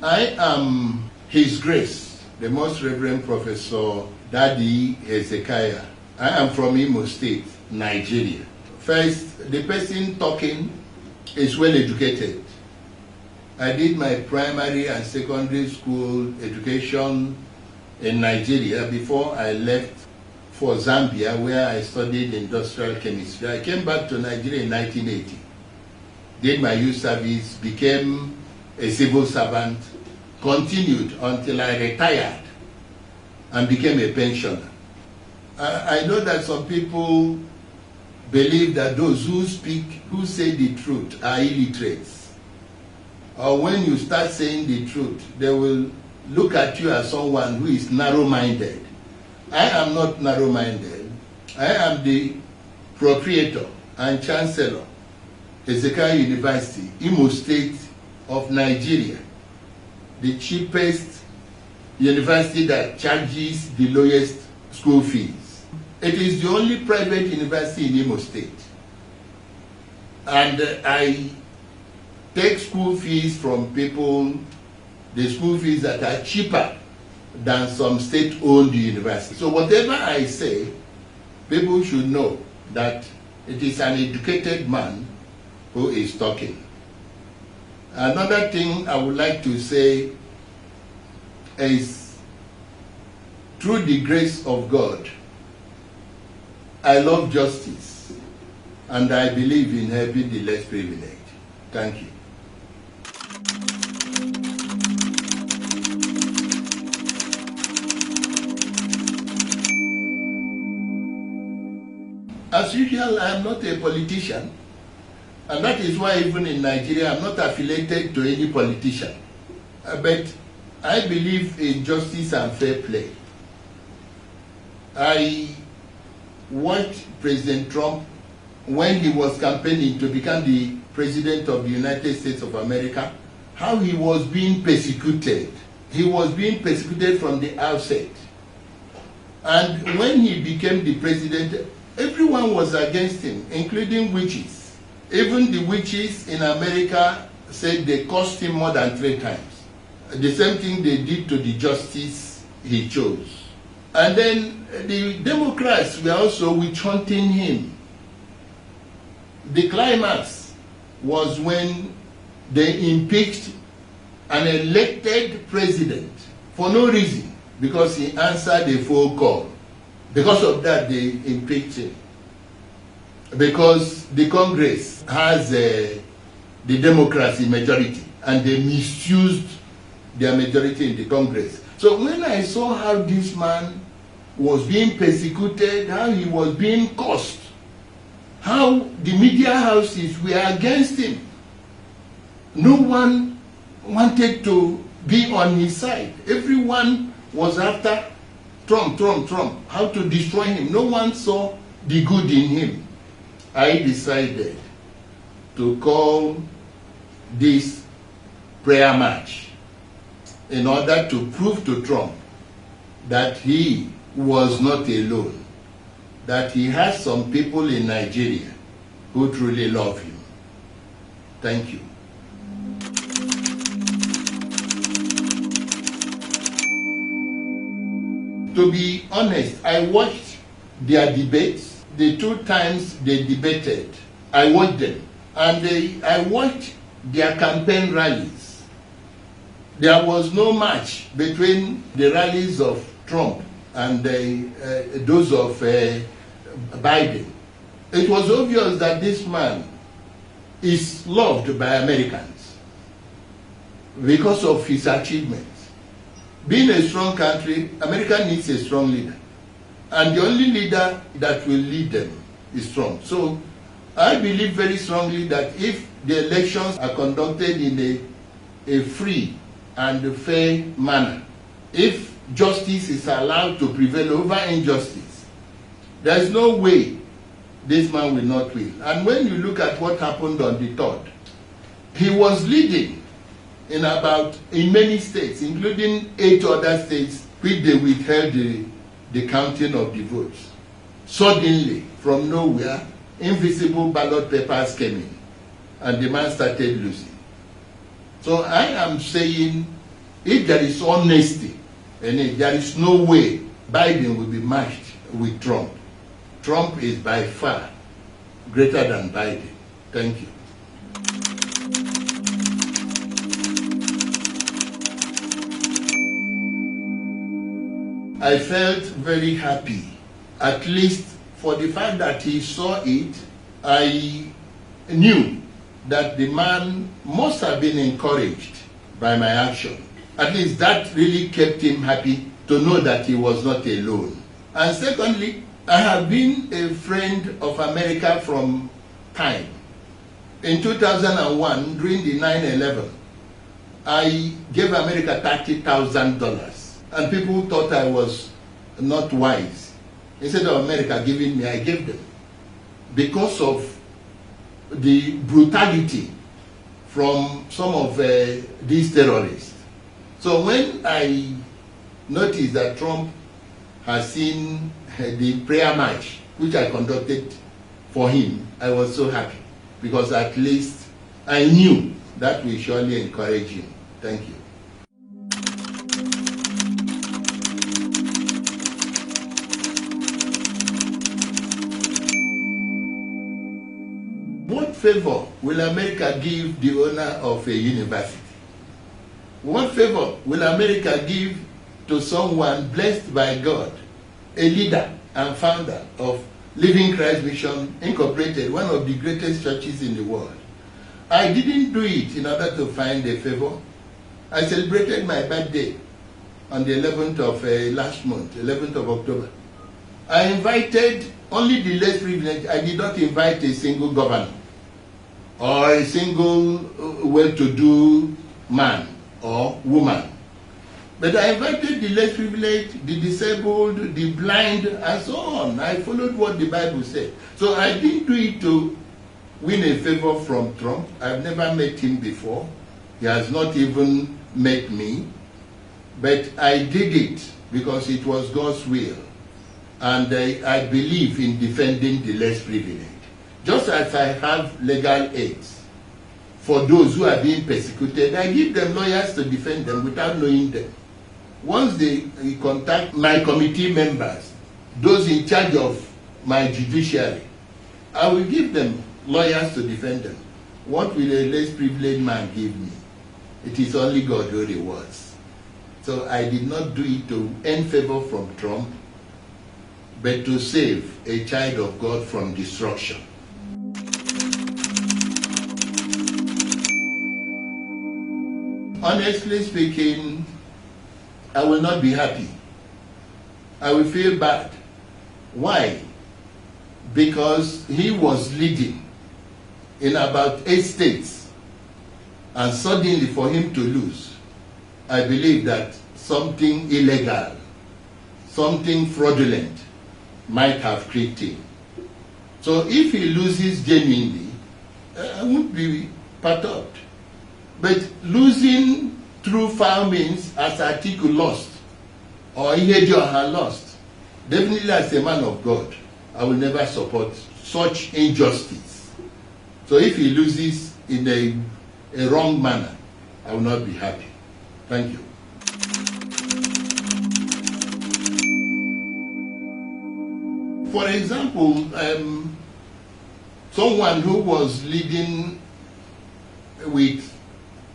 I am His Grace, the Most Reverend Professor Daddy Hezekiah. I am from Imo State, Nigeria. First, the person talking is well educated. I did my primary and secondary school education in Nigeria before I left for Zambia, where I studied industrial chemistry. I came back to Nigeria in 1980, did my youth service, became a civil servant, continued until I retired and became a pensioner. I know that some people believe that those who say the truth are illiterates. Or when you start saying the truth, they will look at you as someone who is narrow-minded. I am not narrow-minded. I am the proprietor and chancellor, Hezekiah University, Imo State of Nigeria, the cheapest university that charges the lowest school fees. It is the only private university in Imo State. And I take school fees from people, the school fees that are cheaper than some state-owned universities. So whatever I say, people should know that it is an educated man who is talking. Another thing I would like to say is, through the grace of God, I love justice and I believe in helping the less privileged. Thank you. As usual, I am not a politician, and that is why even in Nigeria I am not affiliated to any politician. But I believe in justice and fair play. I watched President Trump when he was campaigning to become the President of the United States of America, how he was being persecuted. He was being persecuted from the outset. And when he became the president, everyone was against him, including witches. Even the witches in America said they cost him more than 3 times. The same thing they did to the justice he chose. And then the Democrats were also witch hunting him. The climax was when they impeached an elected president for no reason, because he answered a phone call. Because of that, they impeached him. Because the Congress has the Democracy majority, and they misused their majority in the Congress. So when I saw how this man was being persecuted, how he was being cursed, how the media houses were against him, no one wanted to be on his side. Everyone was after Trump, how to destroy him. No one saw the good in him. I decided to call this prayer march in order to prove to Trump that he was not alone, that he has some people in Nigeria who truly love him. Thank you. To be honest, I watched their debates. The 2 times they debated, I watched them. And I watched their campaign rallies. There was no match between the rallies of Trump and those of Biden. It was obvious that this man is loved by Americans because of his achievements. Being a strong country, America needs a strong leader. And the only leader that will lead them is Trump. So I believe very strongly that if the elections are conducted in a free and fair manner, if justice is allowed to prevail over injustice, there is no way this man will not win. And when you look at what happened on the 3rd, he was leading in many states, including 8 other states, which they withheld the counting of the votes. Suddenly, from nowhere, invisible ballot papers came in, and the man started losing. So I am saying if there is honesty, and there is no way Biden will be matched with Trump. Trump is by far greater than Biden. Thank you. I felt very happy, at least for the fact that he saw it. I knew that the man must have been encouraged by my action. At least that really kept him happy to know that he was not alone. And secondly, I have been a friend of America from time. In 2001, during the 9/11, I gave America $30,000. And people thought I was not wise. Instead of America giving me, I gave them. Because of the brutality from some of these terrorists. So when I noticed that Trump has seen the prayer march, which I conducted for him, I was so happy. Because at least I knew that will surely encourage him. Thank you. What favor will America give the owner of a university? What favor will America give to someone blessed by God, a leader and founder of Living Christ Mission Incorporated, one of the greatest churches in the world? I didn't do it in order to find a favor. I celebrated my birthday on the 11th of last month, 11th of October. I invited only the less privileged. I did not invite a single governor or a single well-to-do man or woman. But I invited the less privileged, the disabled, the blind, and so on. I followed what the Bible said. So I didn't do it to win a favor from Trump. I've never met him before. He has not even met me. But I did it because it was God's will. And I believe in defending the less privileged. Just as I have legal aids for those who are being persecuted, I give them lawyers to defend them without knowing them. Once they contact my committee members, those in charge of my judiciary, I will give them lawyers to defend them. What will a less privileged man give me? It is only God who rewards. So I did not do it to earn favor from Trump, but to save a child of God from destruction. Honestly speaking, I will not be happy. I will feel bad. Why? Because he was leading in about 8 states, and suddenly for him to lose, I believe that something illegal, something fraudulent might have crept in. So if he loses genuinely, I won't be perturbed. But losing through foul means, as Atiku lost, or Ihedioha lost, definitely as a man of God, I will never support such injustice. So if he loses in a wrong manner, I will not be happy. Thank you. For example, someone who was leading with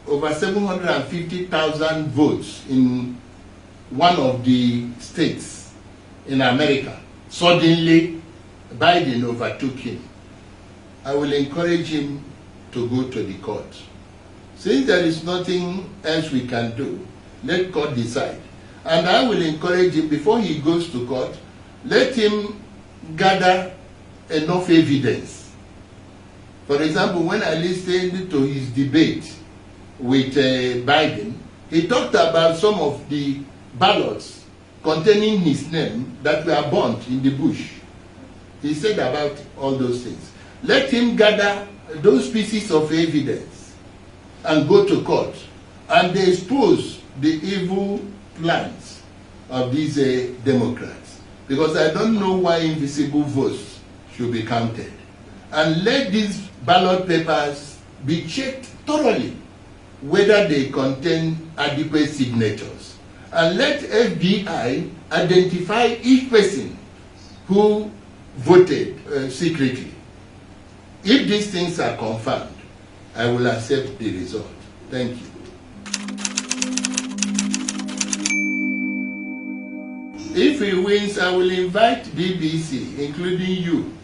over 750,000 votes in one of the states in America, suddenly Biden overtook him. I will encourage him to go to the court. Since there is nothing else we can do, let court decide. And I will encourage him, before he goes to court, let him gather enough evidence. For example, when I listened to his debate with Biden, he talked about some of the ballots containing his name that were burnt in the bush. He said about all those things. Let him gather those pieces of evidence and go to court and expose the evil plans of these Democrats. Because I don't know why invisible votes should be counted. And let these ballot papers be checked thoroughly whether they contain adequate signatures. And let FBI identify each person who voted secretly. If these things are confirmed, I will accept the result. Thank you. If he wins, I will invite BBC, including you,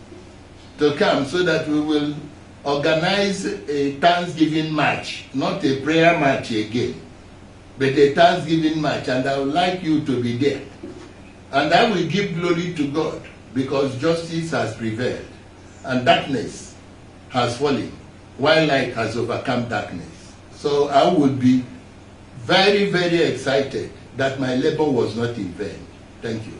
to come so that we will organize a Thanksgiving match, not a prayer match again, but a Thanksgiving match, and I would like you to be there. And I will give glory to God, because justice has prevailed, and darkness has fallen, while light has overcome darkness. So I would be very, very excited that my labor was not in vain. Thank you.